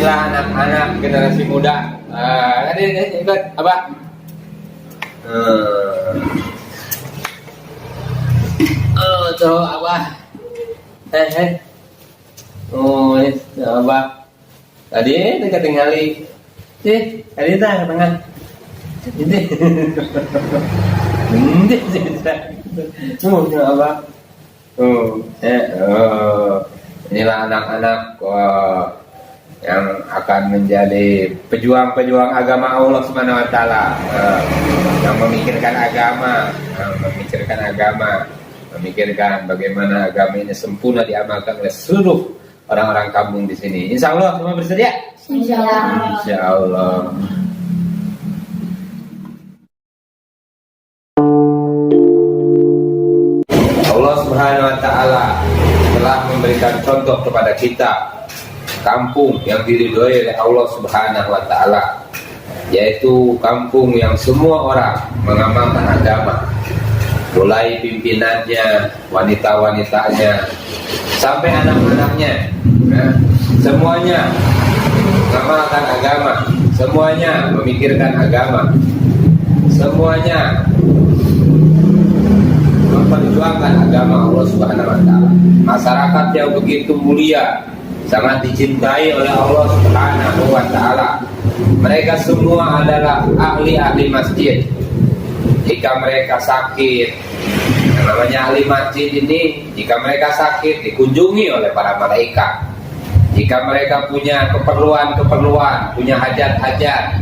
inilah anak-anak generasi muda. Ini ikut apa? Tuh apa? Oh, ini apa? Tadi ketinggali. Tadi tak ke tengah. Ini. Apa? Inilah anak-anak yang akan menjadi pejuang-pejuang agama Allah Subhanahu wa taala, yang memikirkan agama, memikirkan bagaimana agama ini sempurna diamalkan oleh seluruh orang-orang kampung di sini. Insya Allah semua bersedia? Insya Allah. Allah Subhanahu wa taala telah memberikan contoh kepada kita kampung yang diridhoi oleh Allah Subhanahu wa taala, yaitu kampung yang semua orang mengamalkan agama, mulai pimpinannya, wanita-wanitanya, sampai anak-anaknya, semuanya mengamalkan agama, semuanya memikirkan agama, semuanya memperjuangkan agama Allah Subhanahu wa taala. Masyarakat yang begitu mulia, sangat dicintai oleh Allah Subhanahu wa taala. Mereka semua adalah ahli-ahli masjid. Jika mereka sakit, yang namanya ahli masjid ini, jika mereka sakit dikunjungi oleh para malaikat. Jika mereka punya keperluan, punya hajat-hajat,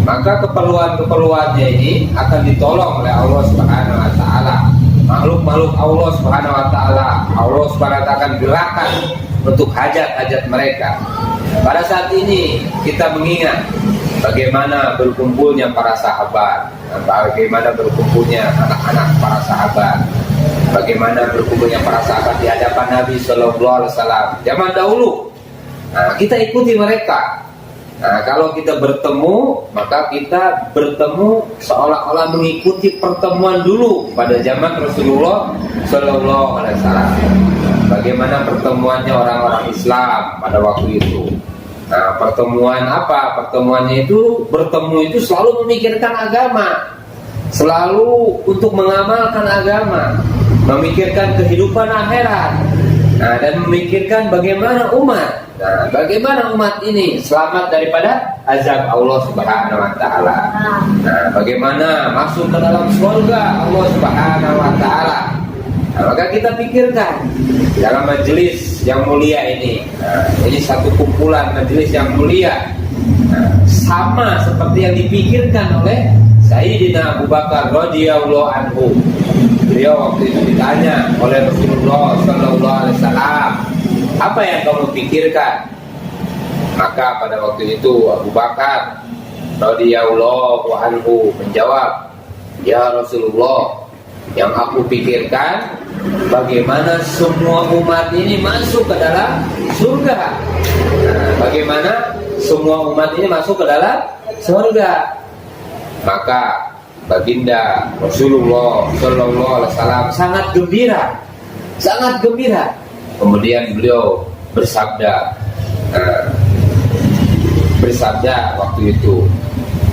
maka keperluan-keperluannya ini akan ditolong oleh Allah Subhanahu wa taala. Makhluk-makhluk Allah Subhanahu wa taala, Allah Subhanahu wa taala akan gerakan untuk hajat-hajat mereka. Pada saat ini kita mengingat bagaimana berkumpulnya para sahabat, bagaimana berkumpulnya anak-anak para sahabat, bagaimana berkumpulnya para sahabat di hadapan Nabi Sallallahu Alaihi Wasallam zaman dahulu. Nah, kita ikuti mereka. Nah, kalau kita bertemu, maka kita bertemu seolah-olah mengikuti pertemuan dulu pada zaman Rasulullah Sallallahu Alaihi Wasallam. Bagaimana pertemuannya orang-orang Islam pada waktu itu. Nah, pertemuan apa? Pertemuannya itu, bertemu itu selalu memikirkan agama, selalu untuk mengamalkan agama, memikirkan kehidupan akhirat, dan memikirkan bagaimana umat. Nah, bagaimana umat ini selamat daripada azab Allah Subhanahu wa taala. Nah, bagaimana masuk ke dalam surga Allah Subhanahu wa taala. Nah, maka kita pikirkan dalam majelis yang mulia ini. Nah, ini satu kumpulan majelis yang mulia. Nah, sama seperti yang dipikirkan oleh Sayyidina Abu Bakar radhiyallahu anhu. Beliau waktu itu ditanya oleh Rasulullah sallallahu alaihi wasallam, apa yang kamu pikirkan? Maka pada waktu itu Abu Bakar radhiyallahu anhu menjawab, ya Rasulullah, yang aku pikirkan bagaimana semua umat ini masuk ke dalam surga. Nah, bagaimana semua umat ini masuk ke dalam surga. Maka baginda Rasulullah sallallahu alaihi wasallam sangat gembira. Kemudian beliau bersabda waktu itu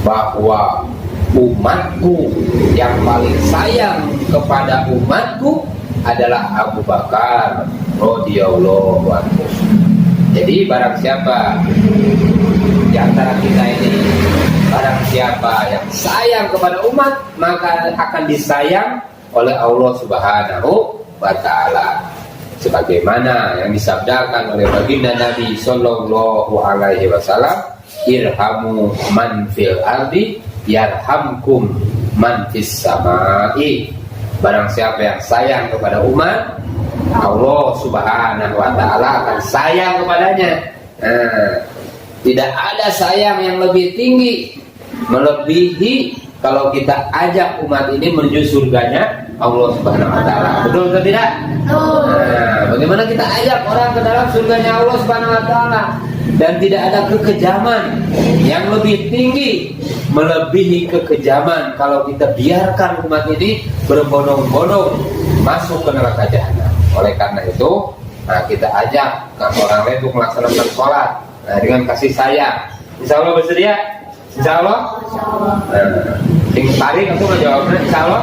bahwa umatku yang paling sayang kepada umatku adalah Abu Bakar radhiyallahu anhu. Jadi barang siapa di antara kita ini, barang siapa yang sayang kepada umat, maka akan disayang oleh Allah Subhanahu wa taala. Sebagaimana yang disabdakan oleh baginda Nabi sallallahu alaihi wasallam, irhamu man fil ardi yarhamkum man fis samai. Barang siapa yang sayang kepada umat, Allah Subhanahu wa taala akan sayang kepadanya. Tidak ada sayang yang lebih tinggi, melebihi kalau kita ajak umat ini menuju surganya Allah Subhanahu wa taala. Betul atau tidak? Bagaimana kita ajak orang ke dalam surganya Allah Subhanahu wa taala? Dan tidak ada kekejaman yang lebih tinggi melebihi kekejaman kalau kita biarkan umat ini berbondong-bondong masuk ke neraka jahanam. Oleh karena itu, kita ajak orang lain untuk melaksanakan sholat. Nah, dengan kasih sayang. Insya Allah bersedia? Insya Allah? Nah, sing tarik aku ngejawabnya insya Allah?